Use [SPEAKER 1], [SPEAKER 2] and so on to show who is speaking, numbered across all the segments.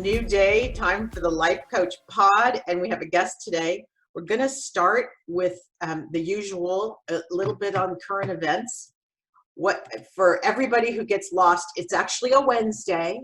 [SPEAKER 1] new day, time for the Life Coach Pod, and we have a guest today. We're going to start with the usual, a little bit on current events. What for everybody who gets lost, it's actually a Wednesday,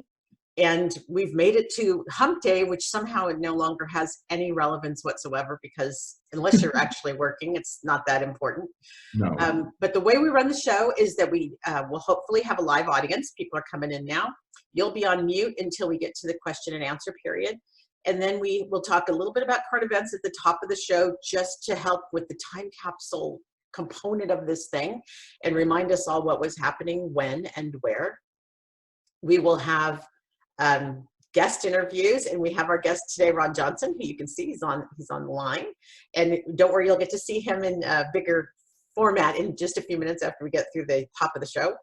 [SPEAKER 1] and we've made it to Hump Day, which somehow it no longer has any relevance whatsoever because unless you're actually working, it's not that important.
[SPEAKER 2] No.
[SPEAKER 1] But the way we run the show is that we will hopefully have a live audience. People are coming in now. You'll be on mute until we get to the question and answer period. And then we will talk a little bit about current events at the top of the show just to help with the time capsule component of this thing and remind us all what was happening, when, and where. We will have guest interviews, and we have our guest today, Ron Johnson, who you can see he's on the line. And don't worry, you'll get to see him in a bigger format in just a few minutes after we get through the top of the show.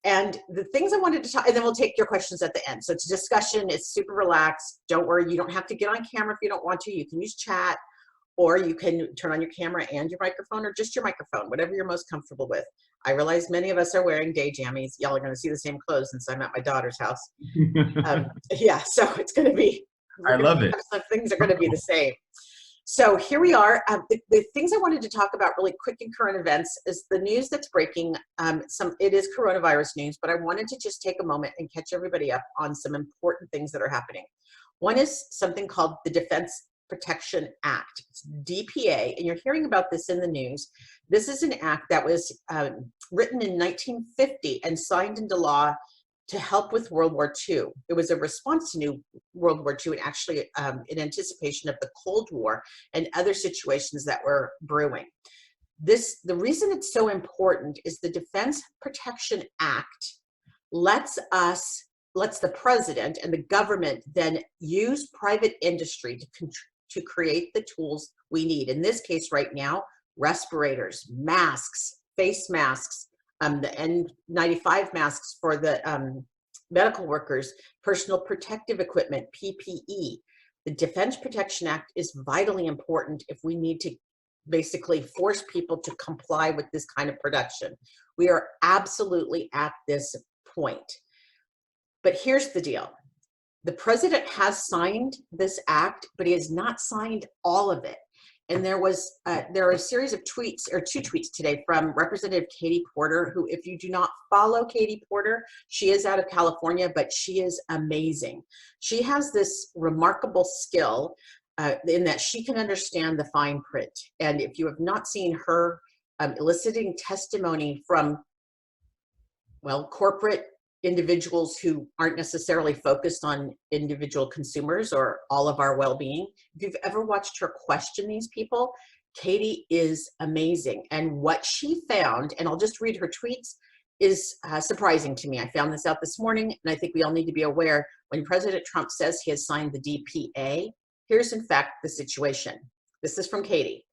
[SPEAKER 1] And the things I wanted to talk, and then we'll take your questions at the end. So it's a discussion, it's super relaxed. Don't worry, you don't have to get on camera if you don't want to. You can use chat, or you can turn on your camera and your microphone, or just your microphone, whatever you're most comfortable with. I realize many of us are wearing day jammies. Y'all are going to see the same clothes since I'm at my daughter's house. Yeah, so it's going to be,
[SPEAKER 2] I love it.
[SPEAKER 1] Some things are going to be the same. So here we are. The things I wanted to talk about really quick in current events is the news that's breaking. It is coronavirus news, but I wanted to just take a moment and catch everybody up on some important things that are happening. One is something called the Defense Protection Act. It's DPA, and you're hearing about this in the news. This is an act that was written in 1950 and signed into law to help with World War II. It was a response to World War II and actually in anticipation of the Cold War and other situations that were brewing. The reason it's so important is the Defense Protection Act lets the president and the government then use private industry to create the tools we need. In this case right now, respirators, masks, face masks, the N95 masks for the medical workers, personal protective equipment, PPE. The Defense Protection Act is vitally important if we need to basically force people to comply with this kind of production. We are absolutely at this point. But here's the deal. The president has signed this act, but he has not signed all of it. And there are a series of tweets, or two tweets today from Representative Katie Porter, who, if you do not follow Katie Porter, she is out of California, but she is amazing. She has this remarkable skill in that she can understand the fine print. And if you have not seen her eliciting testimony from, well, corporate individuals who aren't necessarily focused on individual consumers or all of our well-being. If you've ever watched her question these people, Katie is amazing. And what she found, and I'll just read her tweets, is surprising to me. I found this out this morning, and I think we all need to be aware when President Trump says he has signed the DPA, here's in fact the situation. This is from Katie.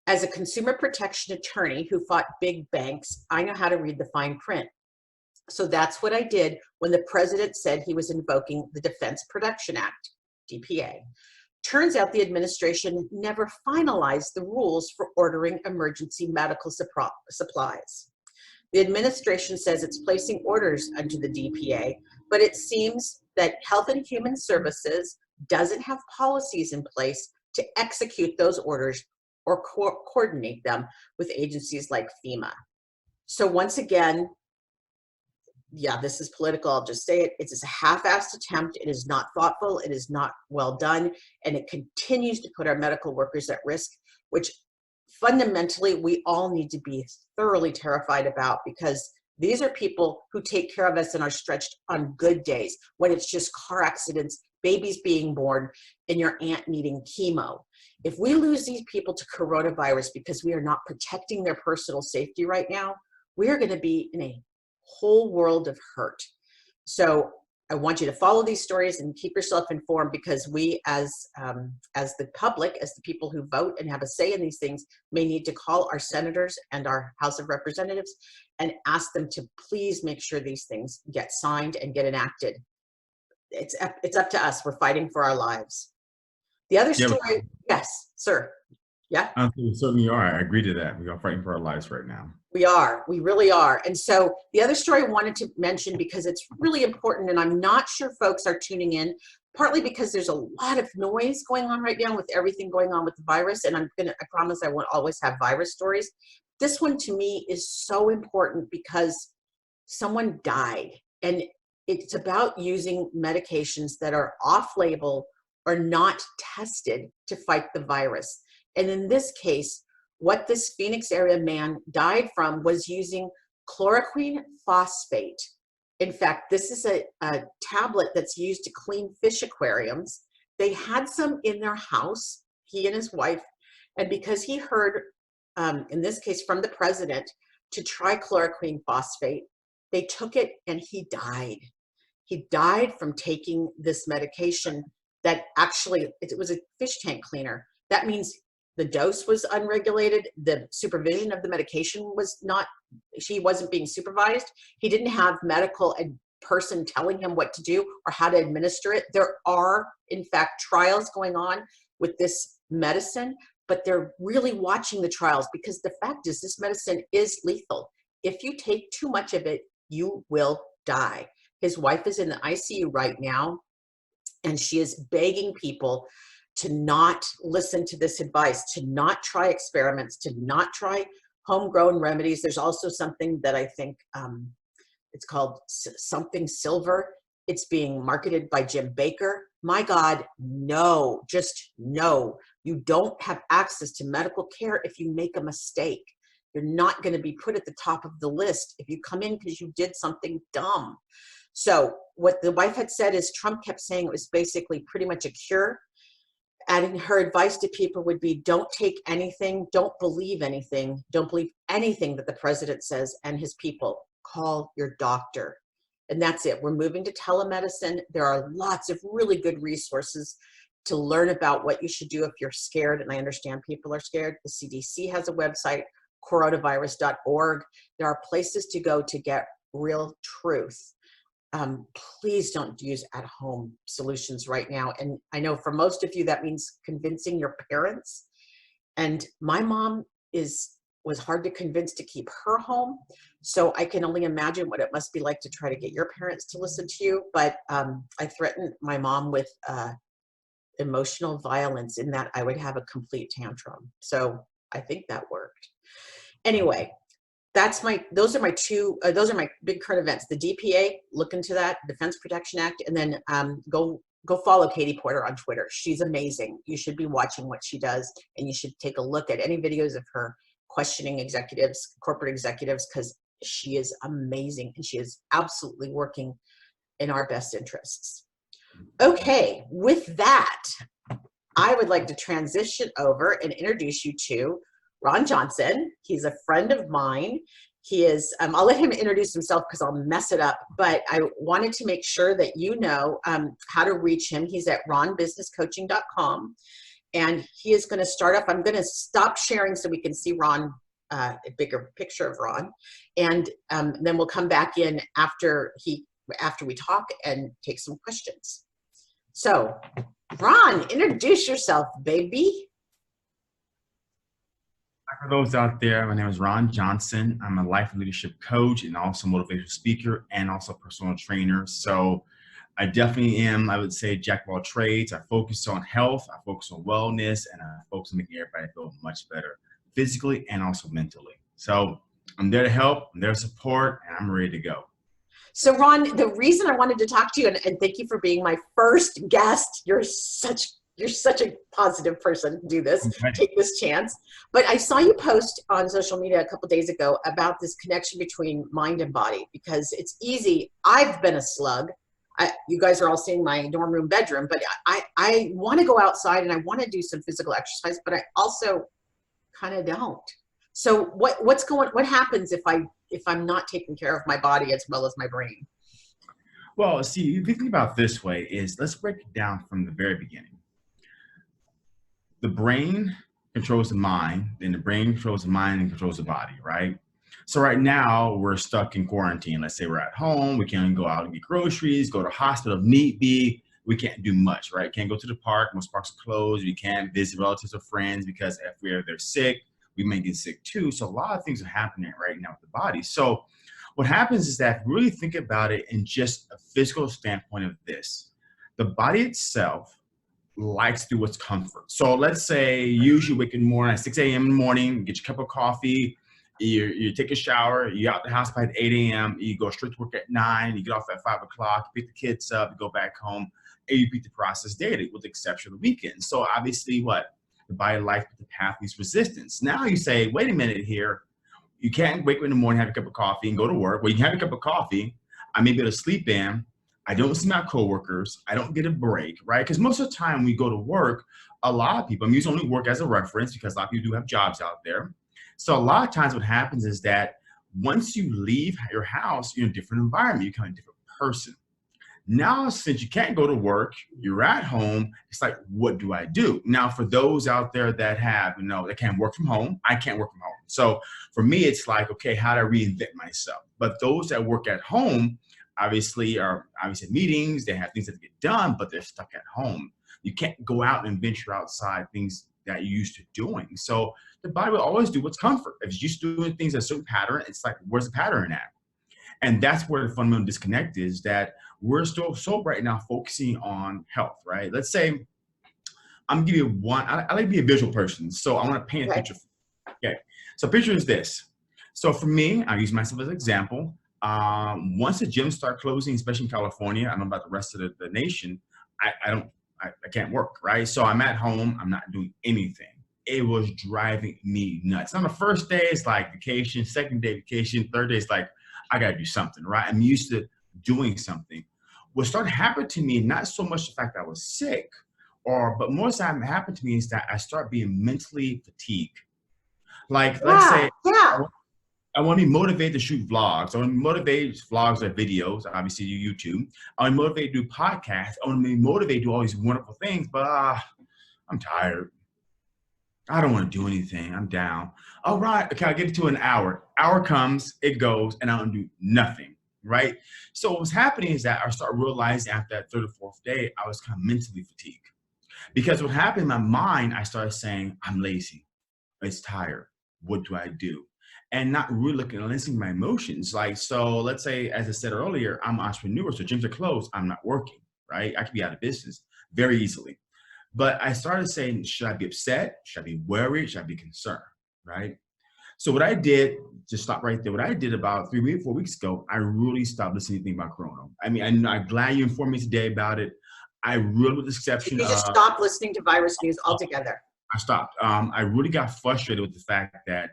[SPEAKER 1] As a consumer protection attorney who fought big banks, I know how to read the fine print. So that's what I did when the president said he was invoking the Defense Production Act, DPA. Turns out the administration never finalized the rules for ordering emergency medical supplies. The administration says it's placing orders under the DPA, but it seems that Health and Human Services doesn't have policies in place to execute those orders or coordinate them with agencies like FEMA. So once again, yeah, this is political. I'll just say it. It's a half-assed attempt. It is not thoughtful. It is not well done. And it continues to put our medical workers at risk, which fundamentally we all need to be thoroughly terrified about, because these are people who take care of us and are stretched on good days when it's just car accidents, babies being born, and your aunt needing chemo. If we lose these people to coronavirus because we are not protecting their personal safety right now, we are going to be in a whole world of hurt. So I want you to follow these stories and keep yourself informed, because we as the public, as the people who vote and have a say in these things, may need to call our senators and our House of Representatives and ask them to please make sure these things get signed and get enacted. It's up to us. We're fighting for our lives. The other story, yes, sir. Yeah.
[SPEAKER 2] We certainly are. I agree to that. We are fighting for our lives right now.
[SPEAKER 1] We really are. And so the other story I wanted to mention, because it's really important, and I'm not sure folks are tuning in, partly because there's a lot of noise going on right now with everything going on with the virus. And I promise I won't always have virus stories. This one to me is so important because someone died, and it's about using medications that are off-label or not tested to fight the virus. And in this case, what this Phoenix area man died from was using chloroquine phosphate. In fact, this is a tablet that's used to clean fish aquariums. They had some in their house, he and his wife, and because he heard, in this case from the president, to try chloroquine phosphate, they took it and he died. He died from taking this medication that actually, it was a fish tank cleaner. That means the dose was unregulated. The supervision of the medication was not, she wasn't being supervised. He didn't have medical person telling him what to do or how to administer it. There are, in fact, trials going on with this medicine, but they're really watching the trials because the fact is this medicine is lethal. If you take too much of it, you will die. His wife is in the ICU right now, and she is begging people to not listen to this advice, to not try experiments, to not try homegrown remedies. There's also something that I think it's called something silver. It's being marketed by Jim Baker. My God, no, just no. You don't have access to medical care if you make a mistake. You're not going to be put at the top of the list if you come in because you did something dumb. So what the wife had said is Trump kept saying it was basically pretty much a cure. And her advice to people would be, don't take anything, don't believe anything that the president says and his people. Call your doctor. And that's it. We're moving to telemedicine. There are lots of really good resources to learn about what you should do if you're scared. And I understand people are scared. The CDC has a website, coronavirus.org. There are places to go to get real truth. Please don't use at-home solutions right now. And I know for most of you, that means convincing your parents. And my mom was hard to convince to keep her home. So I can only imagine what it must be like to try to get your parents to listen to you. But I threatened my mom with emotional violence in that I would have a complete tantrum. So I think that worked. Anyway, those are my big current events. The DPA, look into that, Defense Protection Act, and then go follow Katie Porter on Twitter. She's amazing. You should be watching what she does, and you should take a look at any videos of her questioning executives, corporate executives, because she is amazing and she is absolutely working in our best interests. Okay, with that, I would like to transition over and introduce you to Ron Johnson. He's a friend of mine. He is, I'll let him introduce himself because I'll mess it up, but I wanted to make sure that you know how to reach him. He's at ronbusinesscoaching.com, and he is going to start off. I'm going to stop sharing so we can see Ron, a bigger picture of Ron, and then we'll come back in after we talk and take some questions. So, Ron, introduce yourself, baby.
[SPEAKER 2] For those out there, my name is Ron Johnson. I'm a life and leadership coach and also motivational speaker and also personal trainer. So I definitely am, I would say, jack of all trades. I focus on health, I focus on wellness, and I focus on making everybody feel much better physically and also mentally. So I'm there to help, I'm there to support, and I'm ready to go.
[SPEAKER 1] So Ron, the reason I wanted to talk to you, and thank you for being my first guest. You're such a positive person to do this, take this chance. But I saw you post on social media a couple days ago about this connection between mind and body, because it's easy. I've been a slug. You guys are all seeing my dorm room bedroom, but I want to go outside and I want to do some physical exercise, but I also kind of don't. So what happens if I'm not taking care of my body as well as my brain?
[SPEAKER 2] Well, see, if you think about it this way, is let's break it down from the very beginning. The brain controls the mind, then the brain controls the mind and controls the body, right? So right now we're stuck in quarantine. Let's say we're at home, we can't go out and get groceries, go to hospital if need be. We can't do much, right? Can't go to the park, most parks are closed. We can't visit relatives or friends because if they're sick, we may get sick too. So a lot of things are happening right now with the body. So what happens is that really think about it in just a physical standpoint of this. the body itself likes to do what's comfort. So let's say usually wake in the morning at 6 a.m. in the morning, get your cup of coffee, you take a shower, you're out the house by 8 a.m., you go straight to work at 9, you get off at 5 o'clock, you pick the kids up, you go back home, and you repeat the process daily with the exception of the weekend. So obviously what? The body likes the path least resistance. Now you say, wait a minute here, you can't wake up in the morning, have a cup of coffee, and go to work. Well, you can have a cup of coffee. I may be able to sleep in. I don't see my coworkers. I don't get a break, right? Because most of the time we go to work, a lot of people, I'm using only work as a reference because a lot of people do have jobs out there. So a lot of times what happens is that once you leave your house, you're in a different environment. You become a different person. Now, since you can't go to work, you're at home, it's like, what do I do? Now, for those out there that have, that can't work from home, I can't work from home. So for me, it's like, okay, how do I reinvent myself? But those that work at home obviously are meetings, they have things that get done, but they're stuck at home. You can't go out and venture outside things that you're used to doing. So the body will always do what's comfort. If it's used to doing things in a certain pattern, it's like, where's the pattern at? And that's where the fundamental disconnect is, that we're still so right now focusing on health, right? Let's say I'm gonna give you one, I like to be a visual person. So I want to paint a picture. Okay. So picture is this. So for me, I use myself as an example. Once the gyms start closing, especially in California, I don't know about the rest of the nation, I can't work, right? So I'm at home, I'm not doing anything. It was driving me nuts. On the first day, it's like vacation, second day vacation, third day, it's like, I gotta do something, right? I'm used to doing something. What started happening to me, not so much the fact that I was sick, but more time happened to me is that I start being mentally fatigued. Like, let's say, I want to be motivated to shoot vlogs. I want to be motivated, vlogs or videos, obviously do YouTube. I want to be motivated to do podcasts. I want to be motivated to do all these wonderful things, but I'm tired. I don't want to do anything. I'm down. All right, okay, I'll get it to an hour. Hour comes, it goes, and I don't do nothing, right? So what's happening is that I start realizing after that third or fourth day, I was kind of mentally fatigued. Because what happened in my mind, I started saying, I'm lazy. It's tired. What do I do? And not really looking and listening to my emotions. Like, so let's say, as I said earlier, I'm an entrepreneur, so gyms are closed, I'm not working, right? I could be out of business very easily. But I started saying, should I be upset? Should I be worried? Should I be concerned, right? So what I did, just stop right there, what I did about 4 weeks ago, I really stopped listening to anything about Corona. I mean, I'm glad you informed me today about it. I really, with the exception
[SPEAKER 1] of— You just stopped listening to virus news altogether.
[SPEAKER 2] I stopped. I really got frustrated with the fact that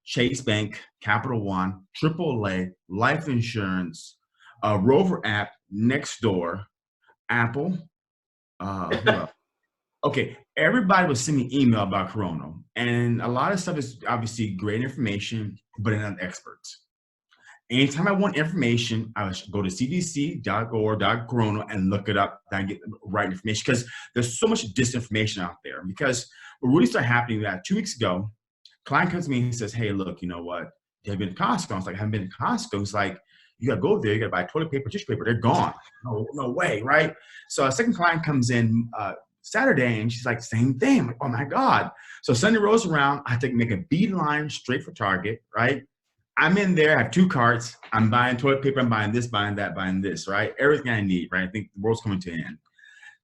[SPEAKER 2] Chase Bank, Capital One, AAA, life insurance, Rover app, Nextdoor, Apple, who else? Okay, everybody was sending me email about Corona, and a lot of stuff is obviously great information, but they're not experts. Anytime I want information, I would go to cdc.org.corona and look it up and get the right information, because there's so much disinformation out there. Because what really started happening that 2 weeks ago, client comes to me and says, hey, look, you know what? Have you been to Costco? I was like, I haven't been to Costco. It's like, you gotta go there, you gotta buy toilet paper, tissue paper, they're gone. No way, right? So a second client comes in Saturday and she's like, same thing. I'm like, oh my God. So Sunday rolls around, I have to make a beeline straight for Target, right? I'm in there, I have 2 carts, I'm buying toilet paper, I'm buying this, buying that, buying this, right? Everything I need, right? I think the world's coming to an end.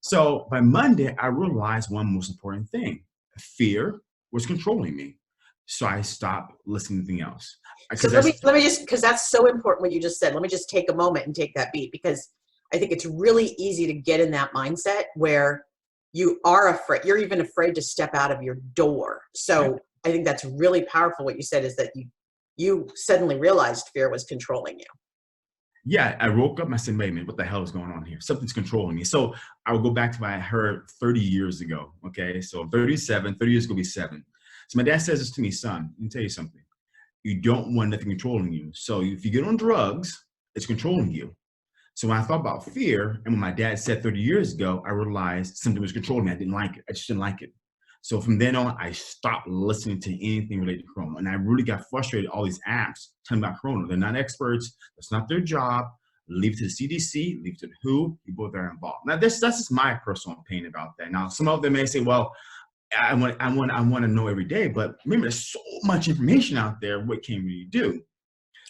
[SPEAKER 2] So by Monday, I realized one most important thing. Fear was controlling me. So I stopped listening to anything else.
[SPEAKER 1] So let me just, because that's so important what you just said. Let me just take a moment and take that beat, because I think it's really easy to get in that mindset where you are afraid, you're even afraid to step out of your door. So I think that's really powerful. What you said is that you suddenly realized fear was controlling you.
[SPEAKER 2] Yeah, I woke up and I said, wait a minute, what the hell is going on here? Something's controlling me. So I will go back to what I heard 30 years ago, okay? So I'm 37, 30 years ago be 7. So my dad says this to me, son, let me tell you something. You don't want nothing controlling you. So if you get on drugs, it's controlling you. So when I thought about fear, and when my dad said 30 years ago, I realized something was controlling me. I didn't like it. I just didn't like it. So from then on, I stopped listening to anything related to Corona. And I really got frustrated, all these apps telling me about Corona. They're not experts. That's not their job. Leave it to the CDC, leave it to the WHO, people that are involved. Now, that's just my personal opinion about that. Now, some of them may say, well, I want to know every day, but remember, there's so much information out there. What can we do?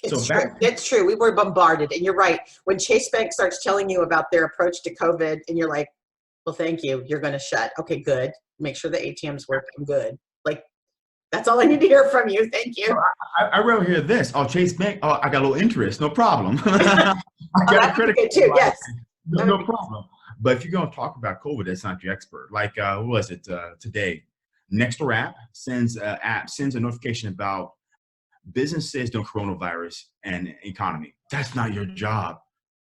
[SPEAKER 2] So
[SPEAKER 1] It's true.
[SPEAKER 2] back,
[SPEAKER 1] It's true. We were bombarded. And you're right. When Chase Bank starts telling you about their approach to COVID, and you're like, well, thank you. You're going to shut. Okay, good. Make sure the ATMs work. I'm good. Like, that's all I need to hear from you. Thank you.
[SPEAKER 2] I wrote here this. Oh, Chase Bank. Oh, I got a little interest. No problem. I
[SPEAKER 1] Oh,
[SPEAKER 2] got a
[SPEAKER 1] that would be
[SPEAKER 2] credit
[SPEAKER 1] good
[SPEAKER 2] card.
[SPEAKER 1] too. Yes.
[SPEAKER 2] No,
[SPEAKER 1] That would
[SPEAKER 2] no
[SPEAKER 1] be,
[SPEAKER 2] problem. But if you're going to talk about COVID, that's not your expert. Like, what was it today? Nextdoor app sends a notification about businesses doing coronavirus and economy. That's not your job.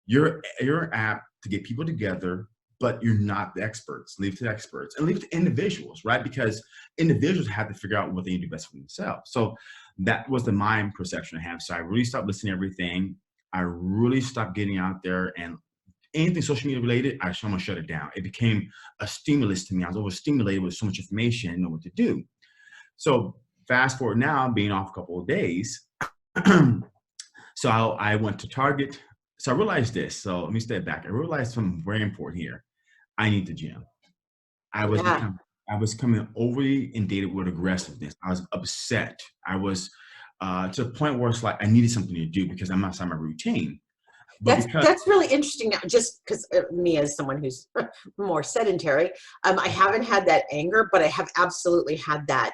[SPEAKER 2] You're an app to get people together, but you're not the experts. Leave it to the experts and leave it to individuals, right? Because individuals have to figure out what they need to do best for themselves. So that was the mind perception I have. So I really stopped listening to everything. I really stopped getting out there, and anything social media related, I just almost shut it down. It became a stimulus to me. I was overstimulated with so much information and know what to do. So fast forward now, being off a couple of days. So I went to Target. So I realized this. So let me step back. I realized something very important here. I need the gym.
[SPEAKER 1] yeah.
[SPEAKER 2] I was coming overly inundated with aggressiveness. I was upset. I was to the point where it's like I needed something to do because I'm outside my routine. But because
[SPEAKER 1] That's really interesting now, just because me as someone who's more sedentary, I haven't had that anger, but I have absolutely had that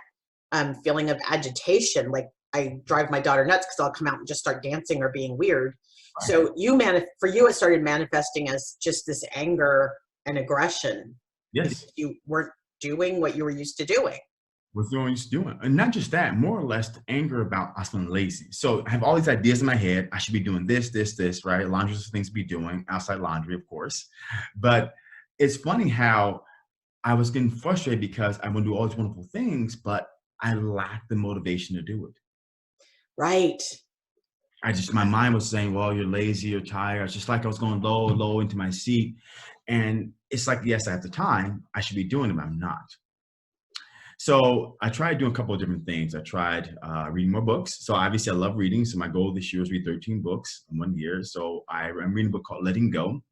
[SPEAKER 1] feeling of agitation. Like I drive my daughter nuts because I'll come out and just start dancing or being weird. So for you, it started manifesting as just this anger and aggression
[SPEAKER 2] yes,
[SPEAKER 1] because you weren't doing what you were used to doing.
[SPEAKER 2] what you're always doing. And not just that, more or less the anger about us being lazy. So I have all these ideas in my head. I should be doing this, right? Laundry's things to be doing, outside laundry, of course. But it's funny how I was getting frustrated because I want to do all these wonderful things, but I lacked the motivation to do it.
[SPEAKER 1] Right.
[SPEAKER 2] My mind was saying, well, you're lazy, you're tired. It's just like I was going low into my seat. And it's like, yes, I have the time. I should be doing it, but I'm not. So I tried doing a couple of different things. I tried reading more books. So obviously I love reading. So my goal this year was to read 13 books in 1 year. So I'm reading a book called Letting Go.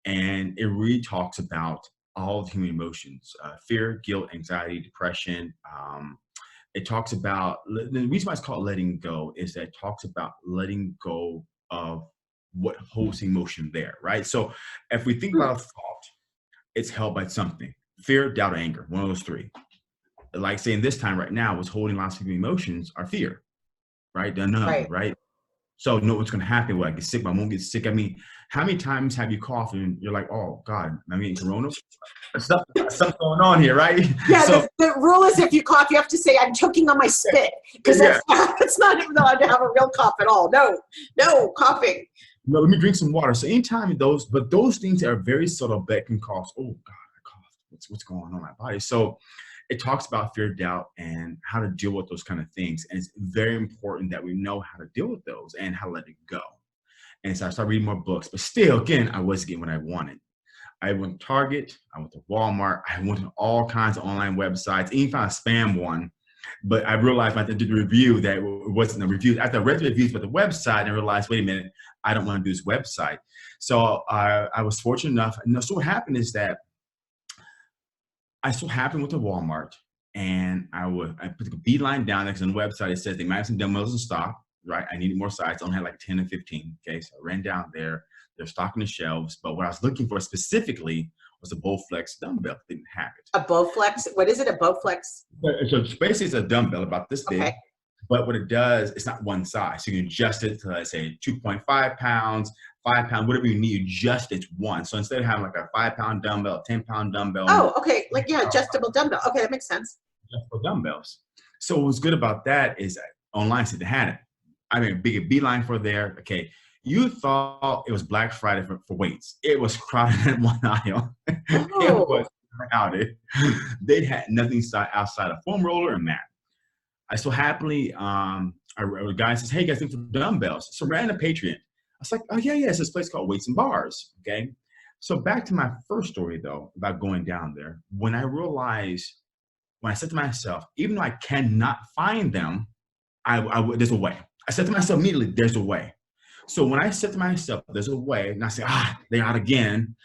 [SPEAKER 2] And it really talks about all the human emotions, fear, guilt, anxiety, depression. It talks about, the reason why it's called Letting Go is that it talks about letting go of what holds emotion there, right? So if we think about a thought, it's held by something: fear, doubt, or anger, one of those three. Like saying this time right now, what's holding lots of emotions are fear, right? The unknown,
[SPEAKER 1] Right.
[SPEAKER 2] right? So know what's going to happen. Will I get sick? But I won't get sick. I mean, how many times have you coughed and you're like, oh God, I mean, corona? Something's going on here, right?
[SPEAKER 1] Yeah,
[SPEAKER 2] So
[SPEAKER 1] the rule is if you cough, you have to say, I'm choking on my spit, because
[SPEAKER 2] yeah,
[SPEAKER 1] that's not even allowed to have a real cough at all. No, no coughing.
[SPEAKER 2] no, let me drink some water. So anytime those things are very subtle that can cause, oh God, I coughed. What's going on in my body? So it talks about fear, doubt, and how to deal with those kind of things. And it's very important that we know how to deal with those and how to let it go. And so I started reading more books, but still, again, I wasn't getting what I wanted. I went to Target, I went to Walmart, I went to all kinds of online websites, even found a spam one. But I realized when I did the review that it wasn't a review. After I read the reviews about the website, and I realized, wait a minute, I don't want to do this website. So I was fortunate enough. And so what happened is that I so happened with the Walmart, and I put the beeline down there because on the website it says they might have some dumbbells in stock, right? I needed more size. I only had like 10 and 15. Okay, so I ran down there. They're stocking the shelves, but what I was looking for specifically was a Bowflex dumbbell. They didn't have it.
[SPEAKER 1] A Bowflex? What is it, a Bowflex?
[SPEAKER 2] So basically, it's a dumbbell about this big,
[SPEAKER 1] Okay.
[SPEAKER 2] but what it does, it's not one size. So you can adjust it to, let's say, 2.5 pounds, 5 pounds, whatever you need, adjust it's one. So instead of having like a 5-pound dumbbell, 10-pound dumbbell,
[SPEAKER 1] Oh, okay. Like, yeah, adjustable dumbbell. Okay, that makes sense.
[SPEAKER 2] adjustable dumbbells. So what's good about that is that online said they had it. I mean, big beeline for there. Okay. You thought it was Black Friday for weights. It was crowded in one aisle. It
[SPEAKER 1] Oh,
[SPEAKER 2] was crowded. They had nothing outside a foam roller and mat. I so happily, a guy says, hey, you guys think for dumbbells? So ran a Patreon. I was like, oh, yeah, it's this place called Weights and Bars. Okay. So back to my first story, though, about going down there. When I said to myself, even though I cannot find them, there's a way. I said to myself immediately, there's a way. So when I said to myself, there's a way, and I said, they're out again.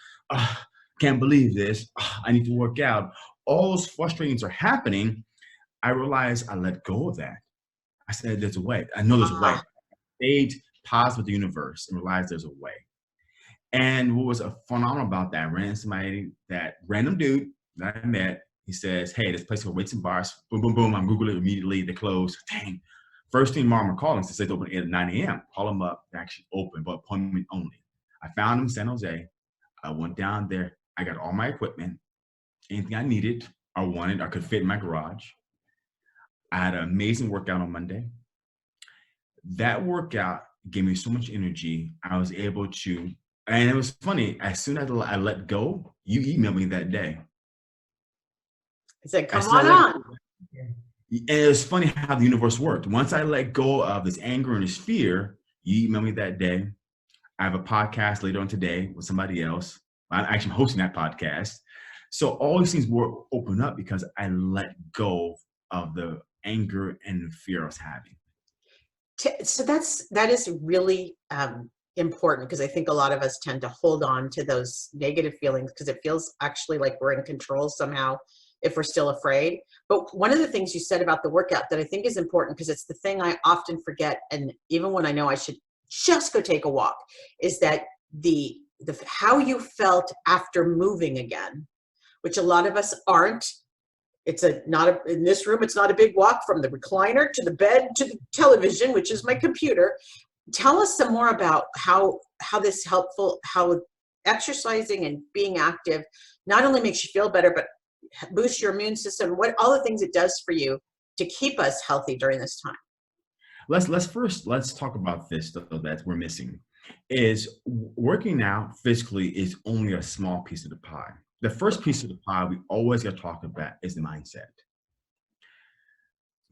[SPEAKER 2] Can't believe this. I need to work out. All those frustrations are happening. I realized I let go of that. I said, there's a way. I know there's a way. stayed positive with the universe and realized there's a way. And what was phenomenal about that, I ran into somebody, that random dude that I met. He says, hey, this place called Weights and Bars. Boom, boom, boom. I'm Googling it immediately. They close. Dang. First thing tomorrow I'm calling, since they open at 9 a.m. Call them up. They're actually open, but appointment only. I found them in San Jose. I went down there. I got all my equipment, anything I needed or wanted, I could fit in my garage. I had an amazing workout on Monday. That workout gave me so much energy. I was able to, and it was funny, as soon as I let go, you emailed me that day.
[SPEAKER 1] I said, come on.
[SPEAKER 2] And it was funny how the universe worked. Once I let go of this anger and this fear, you emailed me that day. I have a podcast later on today with somebody else. I'm actually hosting that podcast. So all these things will open up because I let go of the anger and the fear I was having.
[SPEAKER 1] So that is really important, because I think a lot of us tend to hold on to those negative feelings because it feels actually like we're in control somehow if we're still afraid. But one of the things you said about the workout that I think is important, because it's the thing I often forget, and even when I know I should just go take a walk, is that the how you felt after moving again, which a lot of us aren't. It's in this room, it's not a big walk from the recliner to the bed to the television, which is my computer. Tell us some more about how this helpful, how exercising and being active not only makes you feel better, but boosts your immune system, what all the things it does for you to keep us healthy during this time.
[SPEAKER 2] Let's talk about this though that we're missing. Is working out physically is only a small piece of the pie. The first piece of the pie we always got to talk about is the mindset.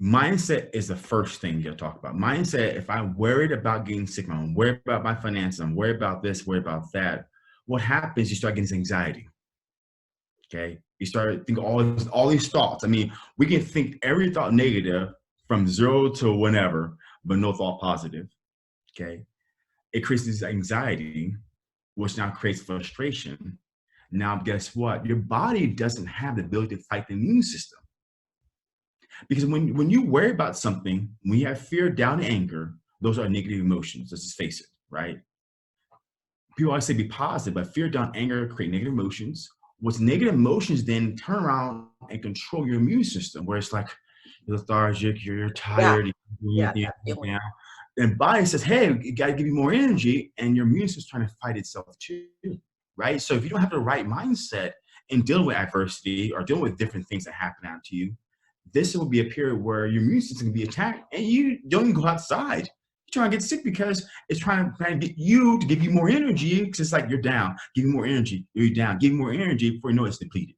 [SPEAKER 2] Mindset is the first thing you got to talk about. Mindset, if I'm worried about getting sick, I'm worried about my finances, I'm worried about this, worried about that, what happens, you start getting anxiety. Okay? You start thinking all these thoughts. I mean, we can think every thought negative from 0 to whenever, but no thought positive. Okay? It creates this anxiety, which now creates frustration. Now, guess what? Your body doesn't have the ability to fight the immune system. Because when you worry about something, when you have fear, doubt, and anger, those are negative emotions. Let's just face it, right? People always say be positive, but fear, doubt, and anger create negative emotions. What's negative emotions then turn around and control your immune system, where it's like you're lethargic, you're tired,
[SPEAKER 1] yeah.
[SPEAKER 2] And body says, hey, you got to give you more energy, and your immune system is trying to fight itself too. Right? So if you don't have the right mindset in dealing with adversity or dealing with different things that happen out to you, this will be a period where your immune system can be attacked and you don't even go outside. You're trying to get sick because it's trying to get you to give you more energy, because it's like you're down, give you more energy, you're down, give you more energy before you know it's depleted.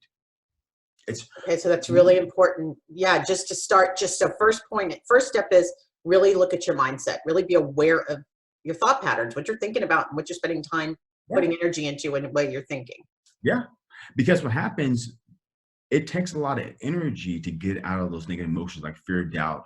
[SPEAKER 1] Okay, so that's really important. Yeah, just to start, so first step is really look at your mindset, really be aware of your thought patterns, what you're thinking about and what you're spending time putting energy into and the way you're thinking.
[SPEAKER 2] Yeah, because what happens, it takes a lot of energy to get out of those negative emotions like fear, doubt,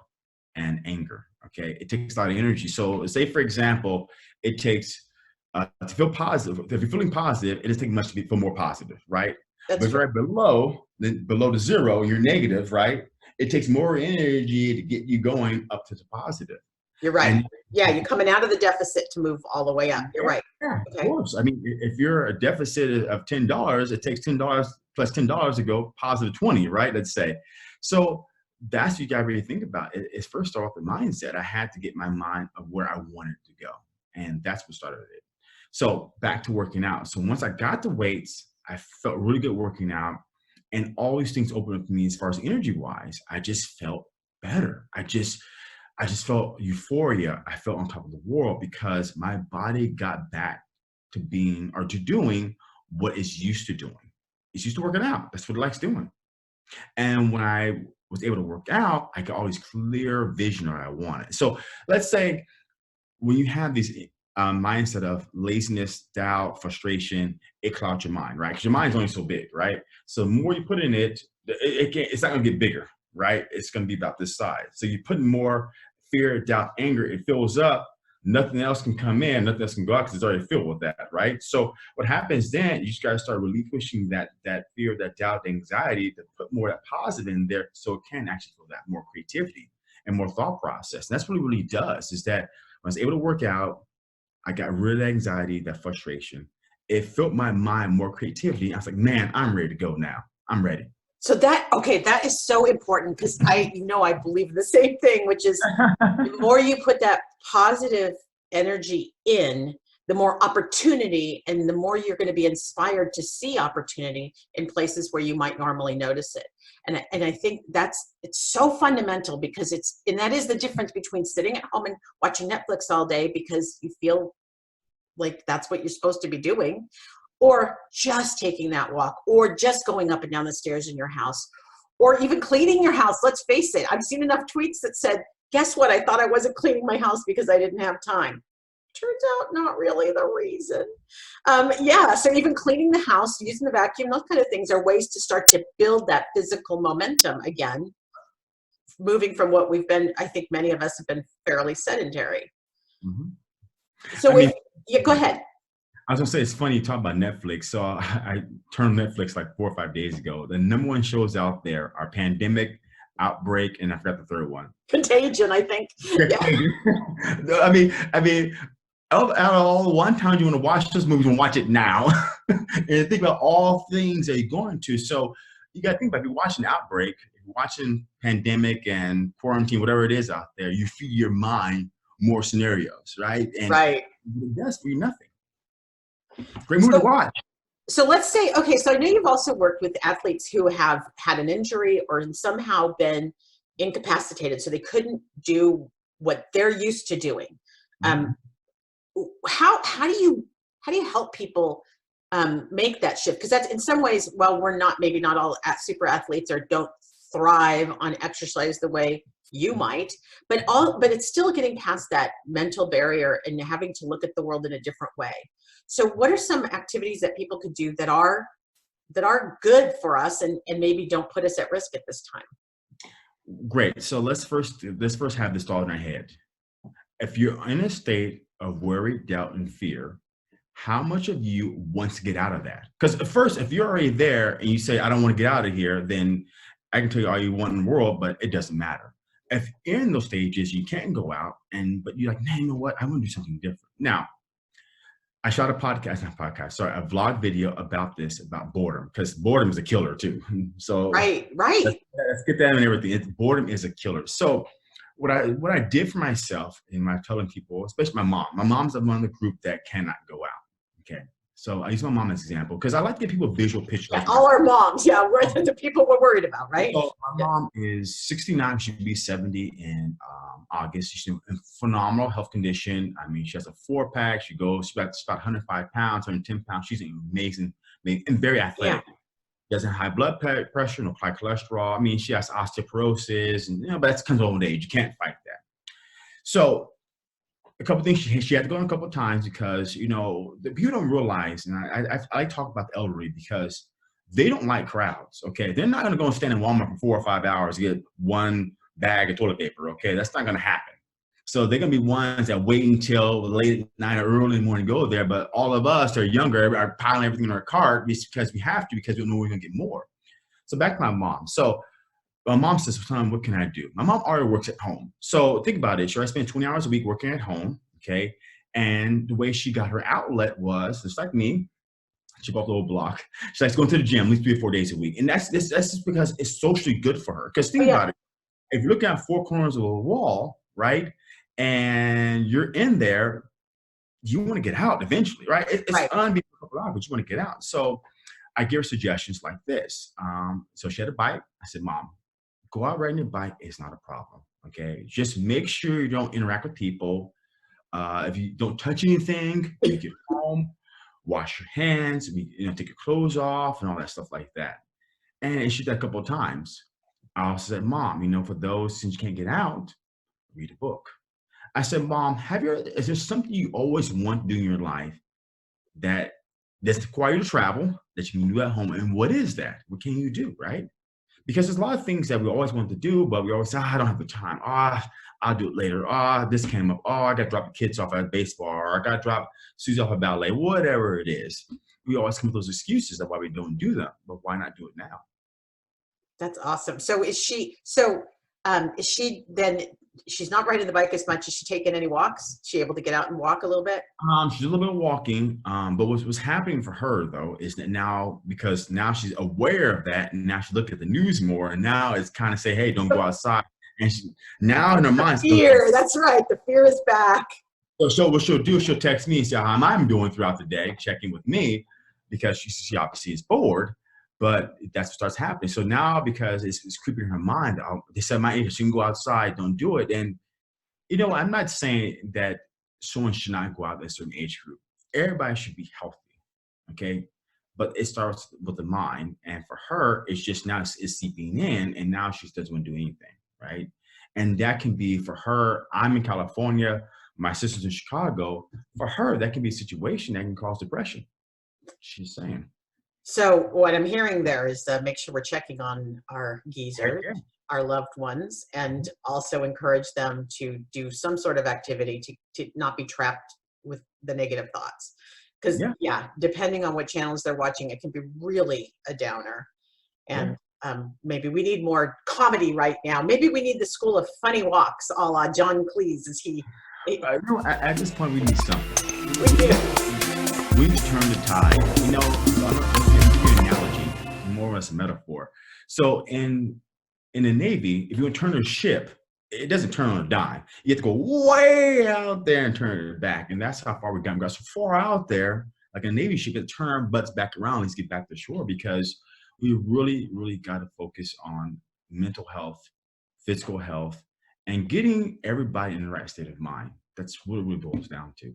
[SPEAKER 2] and anger. Okay, it takes a lot of energy. So say, for example, it takes to feel positive. If you're feeling positive, it doesn't take much to feel more positive, right?
[SPEAKER 1] That's
[SPEAKER 2] but if you're right below the zero, you're negative, right? It takes more energy to get you going up to the positive.
[SPEAKER 1] You're right. Yeah, you're coming out of the deficit to move all the way up. You're right.
[SPEAKER 2] Yeah, okay. Of course. I mean, if you're a deficit of $10, it takes $10 plus $10 to go positive 20, right? Let's say. So that's what you got to really think about. It's first start off the mindset. I had to get my mind of where I wanted to go. And that's what started it. So back to working out. So once I got the weights, I felt really good working out. And all these things opened up to me as far as energy wise. I just felt better. I just felt euphoria. I felt on top of the world because my body got back to being or to doing what it's used to doing. It's used to working out. That's what it likes doing. And when I was able to work out, I got all these clear vision of what I wanted. So let's say when you have these mindset of laziness, doubt, frustration, it clouds your mind, right? Because your mind's only so big, right? So the more you put in it, it's not going to get bigger, right? It's going to be about this size. So you put more fear, doubt, anger, it fills up. Nothing else can come in, nothing else can go out because it's already filled with that, right? So what happens then, you just got to start relinquishing that fear, that doubt, the anxiety, to put more of that positive in there so it can actually feel that more creativity and more thought process. And that's what it really does, is that When I was able to work out, I got rid of that anxiety, that frustration. It filled my mind more creativity. I was like, man, I'm ready to go now. I'm ready.
[SPEAKER 1] So that is so important, because I believe the same thing, which is the more you put that positive energy in, the more opportunity, and the more you're going to be inspired to see opportunity in places where you might normally notice it. And I think it's so fundamental, because that is the difference between sitting at home and watching Netflix all day because you feel like that's what you're supposed to be doing, or just taking that walk, or just going up and down the stairs in your house, or even cleaning your house. Let's face it, I've seen enough tweets that said, guess what, I thought I wasn't cleaning my house because I didn't have time. Turns out not really the reason. So even cleaning the house, using the vacuum, those kind of things are ways to start to build that physical momentum again, moving from what we've been, I think many of us have been fairly sedentary.
[SPEAKER 2] Mm-hmm.
[SPEAKER 1] So go ahead.
[SPEAKER 2] I was gonna say, it's funny you talk about Netflix. So I turned Netflix like 4 or 5 days ago. The number one shows out there are Pandemic, Outbreak, and I forgot the third one.
[SPEAKER 1] Contagion, I think. Yeah.
[SPEAKER 2] I mean, out of all one time you want to watch those movies, and watch it now, and think about all things that you're going to. So you got to think about, if you're watching Outbreak, if you're watching Pandemic and Quarantine, whatever it is out there, you feed your mind more scenarios, right? And
[SPEAKER 1] right.
[SPEAKER 2] It does for you nothing. Great movie to watch.
[SPEAKER 1] So let's say, okay, so I know you've also worked with athletes who have had an injury or somehow been incapacitated, so they couldn't do what they're used to doing. How do you help people make that shift? Because that's, in some ways, well, we're maybe not all super athletes or don't thrive on exercise the way you might, but it's still getting past that mental barrier and having to look at the world in a different way. So what are some activities that people could do that are good for us and maybe don't put us at risk at this time?
[SPEAKER 2] Great. So let's first have this thought in our head. If you're in a state of worry, doubt, and fear, how much of you wants to get out of that? Because at first, if you're already there and you say, I don't want to get out of here, then I can tell you all you want in the world, but it doesn't matter. If you're in those stages, you can't go out, but you're like, man, you know what? I want to do something different. Now, I shot a vlog video about boredom, because boredom is a killer too. So
[SPEAKER 1] right.
[SPEAKER 2] Let's get that and everything. Boredom is a killer. So what I did for myself in my telling people, especially my mom. My mom's among the group that cannot go out. Okay. So I use my mom as an example because I like to get people visual pictures.
[SPEAKER 1] Yeah, all our moms, we're the people we're worried about, right?
[SPEAKER 2] So my mom is 69. She'll be 70 in August. She's in phenomenal health condition. I mean, she has a 4-pack. She's about 105 pounds, 110 pounds. She's amazing and very athletic.
[SPEAKER 1] Yeah.
[SPEAKER 2] She doesn't have high blood pressure, no high cholesterol. I mean, she has osteoporosis, and but that comes with old age. You can't fight that. So a couple things, she had to go in a couple of times because, the people don't realize, and I talk about the elderly because they don't like crowds, okay? They're not going to go and stand in Walmart for 4 or 5 hours to get one bag of toilet paper, okay? That's not going to happen. So they're going to be ones that wait until late at night or early in the morning to go there, but all of us that are younger are piling everything in our cart because we have to, because we know we're going to get more. So back to my mom. So my mom says, son, what can I do? My mom already works at home. So think about it. I spend 20 hours a week working at home, okay? And the way she got her outlet was, just like me, she bought the little block. She likes going to the gym at least 3 or 4 days a week. And that's just because it's socially good for her. Because think about it. If you look at 4 corners of a wall, right, and you're in there, you want to get out eventually, right? It's fun being a couple hours, but you want to get out. So I give her suggestions like this. So she had a bike. I said, Mom, go out riding your bike. It's not a problem, okay? Just make sure you don't interact with people. If you don't touch anything, you get home, wash your hands, take your clothes off and all that stuff like that. And she did that a couple of times. I also said, Mom, for those, since you can't get out, read a book. I said, Mom, is there something you always want to do in your life that's require you to travel, that you can do at home? And what is that? What can you do, right? Because there's a lot of things that we always want to do, but we always say, I don't have the time. I'll do it later. This came up. I got to drop the kids off at baseball, or I got to drop Susie off at ballet, whatever it is. We always come with those excuses of why we don't do them, but why not do it now?
[SPEAKER 1] That's awesome. So is she then she's not riding the bike as much. Is she taking any walks? Is she able to get out and walk a little bit?
[SPEAKER 2] She's a little bit of walking, but what's happening for her though is that now, because now she's aware of that, and now she look at the news more, and now it's kind of say, "Hey, don't go outside." And she, now in her mind,
[SPEAKER 1] Fear. That's right. The fear is back.
[SPEAKER 2] so what she'll do is she'll text me and say how I'm doing throughout the day, checking with me, because she obviously is bored. But that's what starts happening. So now, because it's creeping in her mind, they said my age, she can go outside, don't do it. And I'm not saying that someone should not go out at a certain age group. Everybody should be healthy, okay? But it starts with the mind, and for her, it's just now it's seeping in, and now she doesn't want to do anything, right? And that can be for her. I'm in California, my sister's in Chicago. For her, that can be a situation that can cause depression. She's saying.
[SPEAKER 1] So what I'm hearing there is make sure we're checking on our geezers,
[SPEAKER 2] Yeah.
[SPEAKER 1] our loved ones, and also encourage them to do some sort of activity to not be trapped with the negative thoughts. Because depending on what channels they're watching, it can be really a downer. And maybe we need more comedy right now. Maybe we need the School of Funny Walks, a la John Cleese. Is he?
[SPEAKER 2] At this point, we need something.
[SPEAKER 1] We do.
[SPEAKER 2] We need to turn the tide. I'll give you an analogy, more or less a metaphor. So in the Navy, if you want to turn a ship, it doesn't turn on a dime. You have to go way out there and turn it back. And that's how far we've gotten. We got so far out there, like a Navy ship, to turn our butts back around and get back to shore, because we really, really got to focus on mental health, physical health, and getting everybody in the right state of mind. That's what it really boils down to.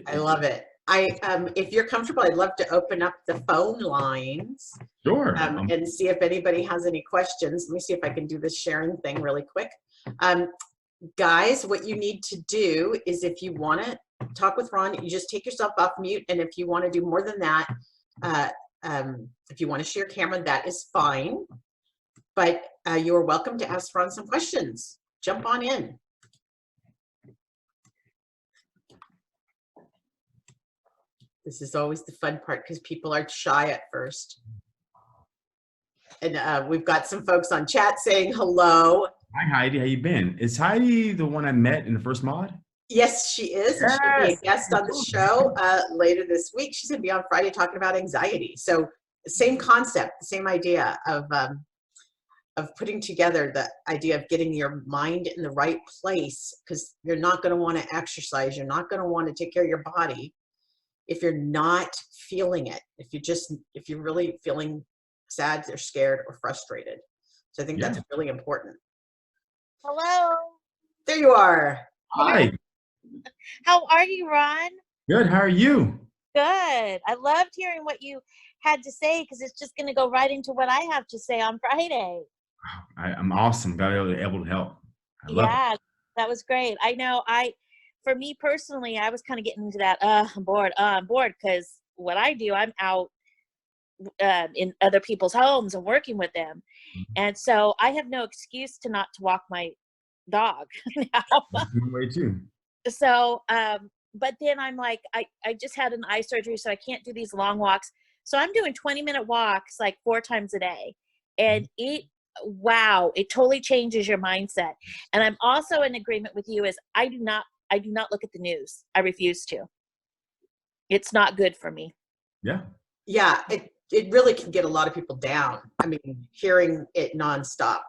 [SPEAKER 1] I love it. If you're comfortable, I'd love to open up the phone lines.
[SPEAKER 2] Sure.
[SPEAKER 1] And see if anybody has any questions. Let me see if I can do this sharing thing really quick. Guys, what you need to do is, if you want to talk with Ron, you just take yourself off mute. And if you want to do more than that, if you want to share camera, that is fine. But you are welcome to ask Ron some questions. Jump on in. This is always the fun part, because people are shy at first. And we've got some folks on chat saying hello.
[SPEAKER 2] Hi, Heidi. How you been? Is Heidi the one I met in the first mod?
[SPEAKER 1] Yes, she is. And she'll be a guest on the show later this week. She's going to be on Friday talking about anxiety. So same concept, the same idea of putting together the idea of getting your mind in the right place, because you're not going to want to exercise. You're not going to want to take care of your body if you're not feeling it, if you're really feeling sad or scared or frustrated. So I think that's really important.
[SPEAKER 3] Hello.
[SPEAKER 1] There you are.
[SPEAKER 2] Hi.
[SPEAKER 3] How are you, Ron?
[SPEAKER 2] Good. How are you?
[SPEAKER 3] Good. I loved hearing what you had to say, because it's just going to go right into what I have to say on Friday.
[SPEAKER 2] I'm awesome. Glad I was able to help. I love it.
[SPEAKER 3] That was great. I know for me personally, I was kind of getting into that, I'm bored, because what I do, I'm out in other people's homes and working with them. And so I have no excuse to not to walk my dog now.
[SPEAKER 2] Way too.
[SPEAKER 3] So, but then I'm like, I just had an eye surgery, so I can't do these long walks. So I'm doing 20-minute walks like 4 times a day. And it totally changes your mindset. And I'm also in agreement with you, is I do not look at the news. I refuse to. It's not good for me.
[SPEAKER 2] Yeah.
[SPEAKER 1] Yeah, it really can get a lot of people down. I mean, hearing it nonstop.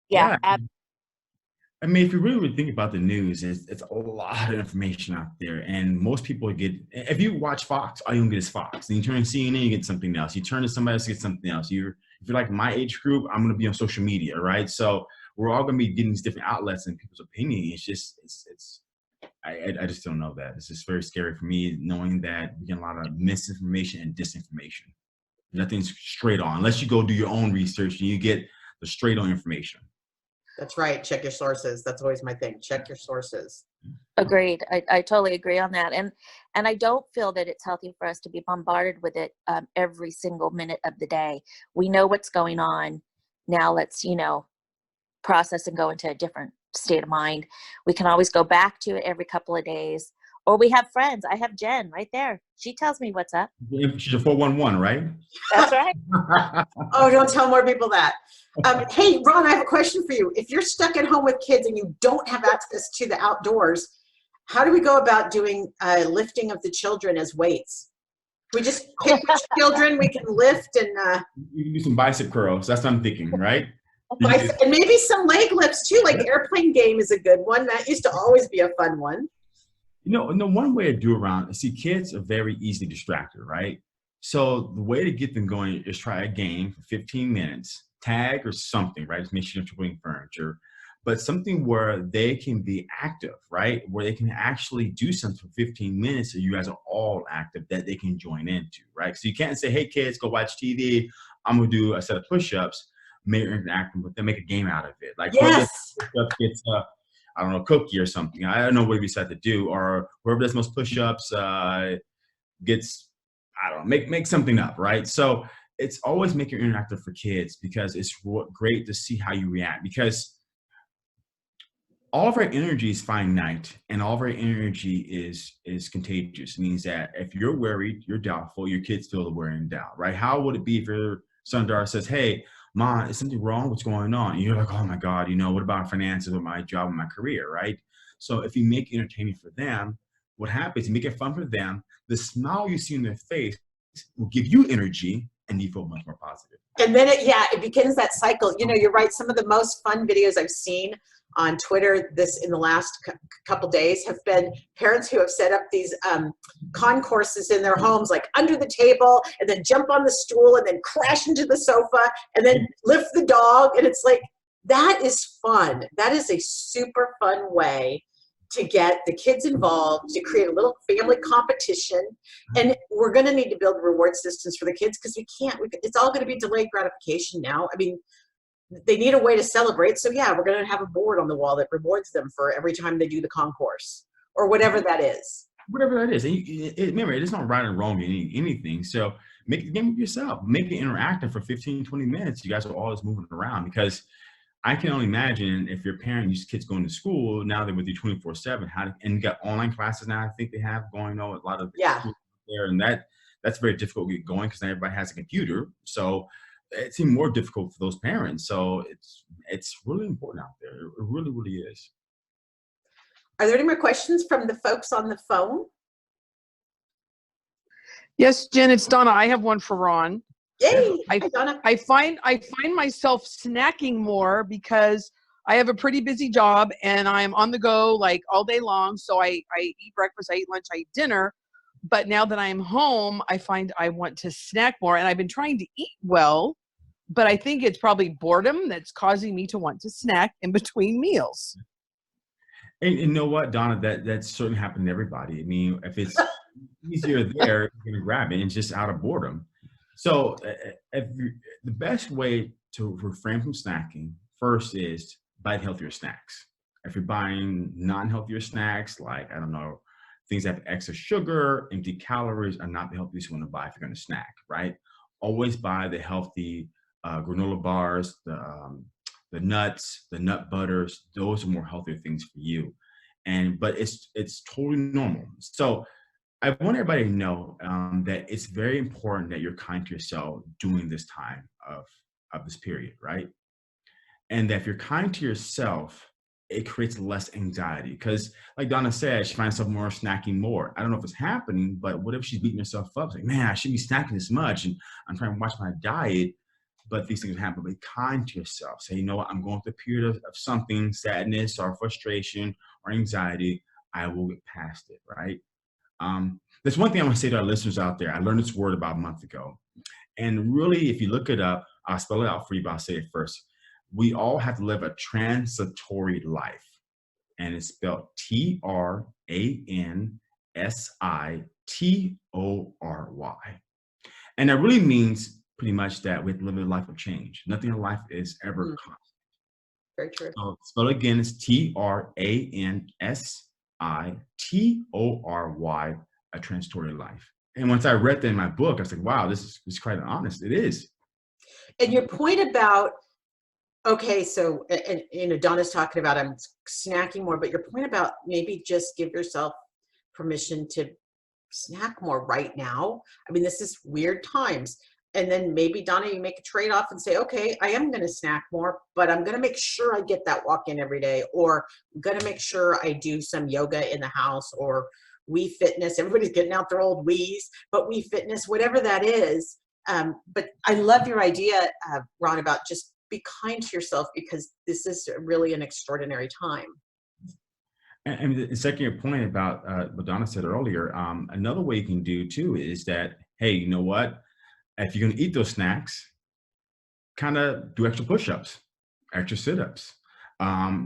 [SPEAKER 3] Yeah.
[SPEAKER 2] I mean, if you really think about the news, it's a lot of information out there, and most people if you watch Fox, all you get is Fox. And you turn to CNN, you get something else. You turn to somebody else, you get something else. If you're like my age group, I'm going to be on social media, right? So we're all going to be getting these different outlets and people's opinion. It's just, I just don't know that. It's just very scary for me, knowing that we get a lot of misinformation and disinformation. Nothing's straight on, unless you go do your own research and you get the straight on information.
[SPEAKER 1] That's right. Check your sources. That's always my thing. Check your sources.
[SPEAKER 3] Agreed. I totally agree on that. And I don't feel that it's healthy for us to be bombarded with it every single minute of the day. We know what's going on. Now let's, process and go into a different state of mind. We can always go back to it every couple of days, Or we have friends. I have Jen right there. She tells me what's up.
[SPEAKER 2] She's a 411, right?
[SPEAKER 3] That's right.
[SPEAKER 1] Oh, don't tell more people that. Hey, Ron, I have a question for you. If you're stuck at home with kids and you don't have access to the outdoors, how do we go about doing lifting of the children as weights? We just pick which children we can lift and
[SPEAKER 2] You can do some bicep curls. That's what I'm thinking, right?
[SPEAKER 1] and maybe some leg lifts too, like airplane game is a good one. That used to always be a fun one.
[SPEAKER 2] One way to do around, see, kids are very easily distracted, right? So the way to get them going is try a game for 15 minutes, tag or something, right? Just make sure you're bringing furniture, but something where they can be active, right? Where they can actually do something for 15 minutes so you guys are all active that they can join into, right? So you can't say, hey, kids, go watch TV. I'm going to do a set of push-ups, make it interactive with them, make a game out of it. Like,
[SPEAKER 1] yes.
[SPEAKER 2] It's I don't know, cookie or something. I don't know what we decide to do, or whoever does most push-ups gets, I don't know, make something up, right? So it's always make it interactive for kids because it's great to see how you react, because all of our energy is finite and all of our energy is contagious. It means that if you're worried, you're doubtful, your kids feel the worry and doubt, right? How would it be if your son or daughter says, hey, Mom, is something wrong? What's going on? And you're like, oh my God, what about finances, with my job, and my career, right? So if you make it entertaining for them, what happens, you make it fun for them, the smile you see in their face will give you energy and you feel much more positive.
[SPEAKER 1] And then it begins that cycle. You're right. Some of the most fun videos I've seen on Twitter in the last couple days have been parents who have set up these concourses in their homes, like under the table, and then jump on the stool and then crash into the sofa and then lift the dog. And it's like, that is fun. That is a super fun way to get the kids involved, to create a little family competition. And we're going to need to build reward systems for the kids because it's all going to be delayed gratification now. I mean, they need a way to celebrate. So yeah, we're going to have a board on the wall that rewards them for every time they do the concourse or whatever that is.
[SPEAKER 2] Whatever that is. And remember, it is not right or wrong in anything. So make the game with yourself. Make it interactive for 15, 20 minutes. You guys are always moving around, because I can only imagine if your parent used kids going to school, now they're with you 24/7. And you got online classes now, I think they have going on a lot of schools there. And that's very difficult to get going because not everybody has a computer. So it's even more difficult for those parents. So it's really important out there. It really, really is.
[SPEAKER 1] Are there any more questions from the folks on the phone?
[SPEAKER 4] Yes, Jen, it's Donna. I have one for Ron.
[SPEAKER 1] Yay!
[SPEAKER 4] I find myself snacking more because I have a pretty busy job and I'm on the go like all day long. So I eat breakfast, I eat lunch, I eat dinner. But now that I'm home, I find I want to snack more, and I've been trying to eat well, but I think it's probably boredom that's causing me to want to snack in between meals.
[SPEAKER 2] And you know what, Donna, that's certainly happened to everybody. I mean, if it's easier there, you're going to grab it, and it's just out of boredom. So the best way to refrain from snacking first is buy healthier snacks. If you're buying non-healthier snacks, like, I don't know, things that have excess sugar, empty calories, are not the healthiest one to buy if you're going to snack, right? Always buy the healthy granola bars, the nuts, the nut butters. Those are more healthier things for you. But it's totally normal. So I want everybody to know that it's very important that you're kind to yourself during this time of this period, right? And that if you're kind to yourself, it creates less anxiety. Because like Donna said, she finds herself more snacking more. I don't know if it's happening, but what if she's beating herself up? It's like, man, I shouldn't be snacking this much, and I'm trying to watch my diet. But these things happen. Be kind to yourself. Say, you know what, I'm going through a period of something, sadness or frustration or anxiety. I will get past it, right? There's one thing I want to say to our listeners out there. I learned this word about a month ago. And really, if you look it up, I'll spell it out for you, but I'll say it first. We all have to live a transitory life. And it's spelled TRANSITORY. And that really means pretty much that we have to live a life of change. Nothing in life is ever constant.
[SPEAKER 1] Very true.
[SPEAKER 2] So spell it again, it's TRANSITORY, a transitory life. And once I read that in my book, I was like, wow, this is quite honest. It is.
[SPEAKER 1] And your point about, okay, so, and Donna's talking about I'm snacking more, but your point about maybe just give yourself permission to snack more right now. I mean, this is weird times. And then maybe, Donna, you make a trade-off and say, okay, I am going to snack more, but I'm going to make sure I get that walk in every day, or I'm going to make sure I do some yoga in the house, or Wii Fitness. Everybody's getting out their old Wiis, but Wii Fitness, whatever that is. But I love your idea, Ron, about just be kind to yourself, because this is really an extraordinary time.
[SPEAKER 2] And the second your point about what Donna said earlier, another way you can do too is that, hey, you know what? If you're going to eat those snacks, kind of do extra push-ups, extra sit-ups,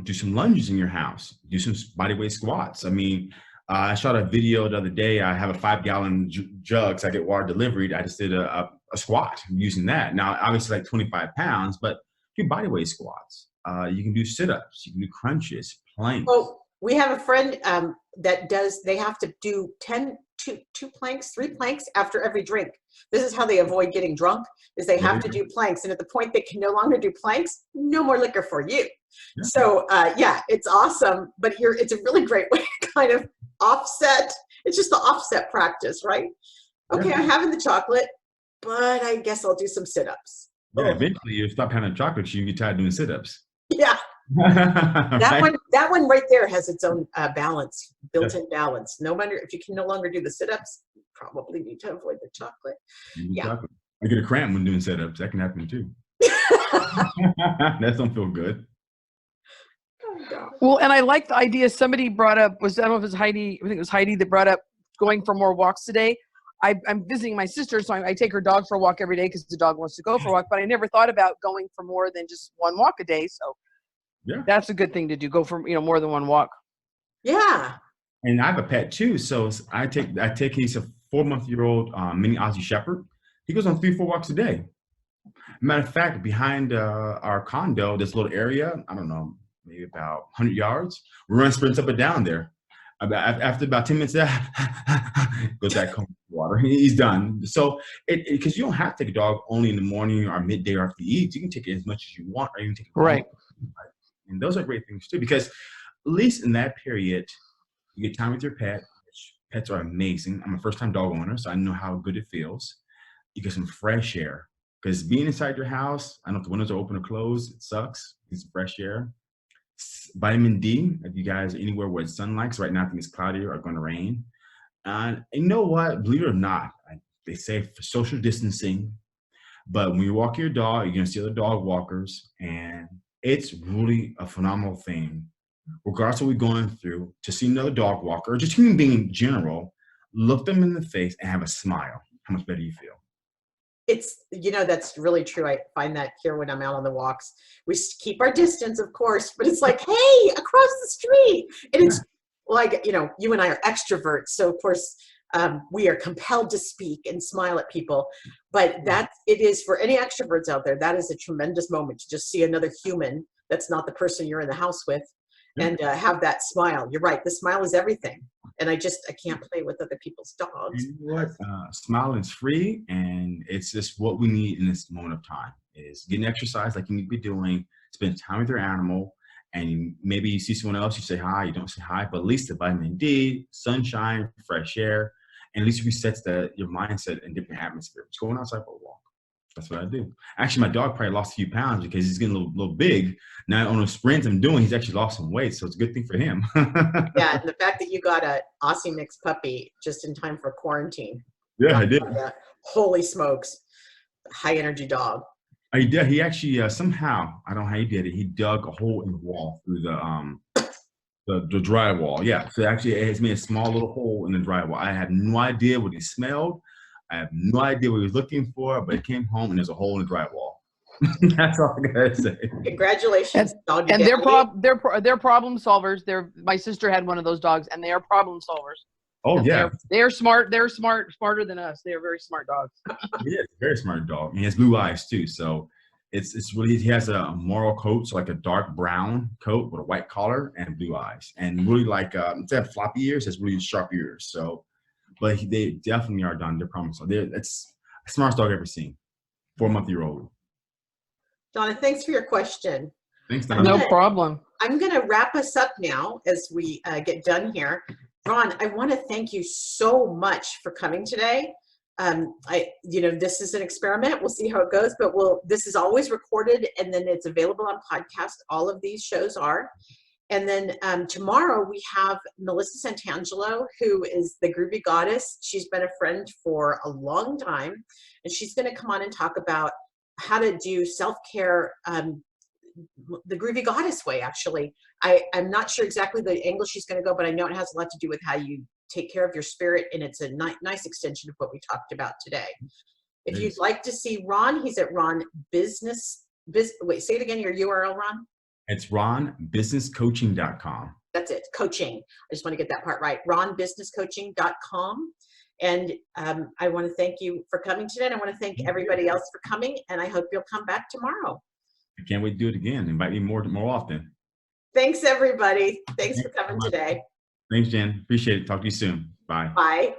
[SPEAKER 2] do some lunges in your house, do some body weight squats. I mean, I shot a video the other day. I have a 5-gallon jug, so I get water delivered. I just did a squat using that. Now, obviously, like 25 pounds, but do body weight squats. You can do sit-ups. You can do crunches, planks.
[SPEAKER 1] Well, we have a friend that does, they have to do 3 planks after every drink. This is how they avoid getting drunk, is they have to do planks. And at the point they can no longer do planks, no more liquor for you. Yeah. So yeah, it's awesome, but it's a really great way to kind of offset. It's just the offset practice, right? Okay, yeah. I'm having the chocolate, but I guess I'll do some sit-ups.
[SPEAKER 2] Yeah, eventually you stop having chocolate, you get tired of doing sit-ups.
[SPEAKER 1] Yeah. that one right there has its own balance, built-in balance. No matter if you can no longer do the sit-ups, you probably need to avoid the chocolate. Yeah.
[SPEAKER 2] Chocolate. I get a cramp when doing sit-ups. That can happen too. That don't feel good.
[SPEAKER 1] Oh,
[SPEAKER 4] well, and I like the idea somebody brought up, I don't know if it was Heidi, I think it was Heidi that brought up going for more walks today. I'm visiting my sister, so I take her dog for a walk every day because the dog wants to go for a walk, but I never thought about going for more than just one walk a day. So yeah, that's a good thing to do. Go for, more than one walk.
[SPEAKER 1] Yeah.
[SPEAKER 2] And I have a pet too. So I take he's a 4-month-old mini Aussie Shepherd. He goes on 3-4 walks a day. Matter of fact, behind our condo, this little area, I don't know, maybe about 100 yards, we run sprints up and down there. After about 10 minutes, goes back home to water. He's done. So because you don't have to take a dog only in the morning or midday or after you eat. You can take it as much as you want, or you can take it
[SPEAKER 4] right.
[SPEAKER 2] And those are great things too, because at least in that period, you get time with your pet. Pets are amazing. I'm a first-time dog owner, so I know how good it feels. You get some fresh air, because being inside your house, I don't know if the windows are open or closed, it sucks. Get some fresh air. Vitamin D, if you guys are anywhere where it's sunlight, because right now I think it's cloudy or going to rain. And you know what? Believe it or not, they say for social distancing, but when you walk your dog, you're going to see other dog walkers, and it's really a phenomenal thing, regardless of what we're going through, to see another dog walker, or just human being in general, look them in the face and have a smile. How much better you feel?
[SPEAKER 1] It's, that's really true. I find that here when I'm out on the walks. We keep our distance, of course, but it's like, hey, across the street. And it's like, you and I are extroverts. So, of course, we are compelled to speak and smile at people. But it is, for any extroverts out there, that is a tremendous moment to just see another human that's not the person you're in the house with, and have that smile. You're right. The smile is everything. And I can't play with other people's dogs.
[SPEAKER 2] You know what? Smiling is free, and it's just what we need in this moment of time, is getting exercise like you need to be doing, spend time with your animal, and maybe you see someone else, you say hi, you don't say hi, but at least the vitamin D, sunshine, fresh air, and at least it resets your mindset in different atmospheres. Going outside for a walk. That's what I do. Actually, my dog probably lost a few pounds because he's getting a little big. Now on the sprints I'm doing, he's actually lost some weight, so it's a good thing for him.
[SPEAKER 1] Yeah, and the fact that you got an Aussie mix puppy just in time for quarantine.
[SPEAKER 2] Yeah, I did.
[SPEAKER 1] Holy smokes, high energy dog.
[SPEAKER 2] He did. He actually somehow, I don't know how he did it. He dug a hole in the wall through the drywall. Yeah, so actually it has made a small little hole in the drywall. I have no idea what he smelled. I have no idea what he was looking for, but he came home and there's a hole in the drywall. That's all I gotta say.
[SPEAKER 1] Congratulations, dog.
[SPEAKER 4] And they're problem solvers. My sister had one of those dogs, and they are problem solvers.
[SPEAKER 2] Oh, yeah.
[SPEAKER 4] They're smart. They're smarter than us. They are very smart dogs.
[SPEAKER 2] He is a very smart dog. And he has blue eyes too. So it's really, he has a moral coat, so like a dark brown coat with a white collar and blue eyes. And really instead of floppy ears, has really sharp ears. So, but they definitely are done. They're problem solvers. It's the smartest dog I've ever seen. 4-month-old.
[SPEAKER 1] Donna, thanks for your question.
[SPEAKER 2] Thanks, Donna.
[SPEAKER 4] No problem.
[SPEAKER 1] I'm going to wrap us up now as we get done here. Ron, I want to thank you so much for coming today. This is an experiment. We'll see how it goes, but this is always recorded and then it's available on podcast. All of these shows are. And then tomorrow we have Melissa Santangelo, who is the Groovy Goddess. She's been a friend for a long time, and she's going to come on and talk about how to do self-care the Groovy Goddess way, actually. I'm not sure exactly the angle she's going to go, but I know it has a lot to do with how you take care of your spirit, and it's a nice extension of what we talked about today. If you'd like to see Ron, he's at Ron Business. Wait, say it again, your URL, Ron?
[SPEAKER 2] It's ronbusinesscoaching.com.
[SPEAKER 1] That's it, coaching. I just want to get that part right. ronbusinesscoaching.com. And I want to thank you for coming today. And I want to thank everybody else for coming. And I hope you'll come back tomorrow.
[SPEAKER 2] I can't wait to do it again. Invite me more often.
[SPEAKER 1] Thanks, everybody. Thanks for coming today.
[SPEAKER 2] Thanks, Jen. Appreciate it. Talk to you soon. Bye.
[SPEAKER 1] Bye.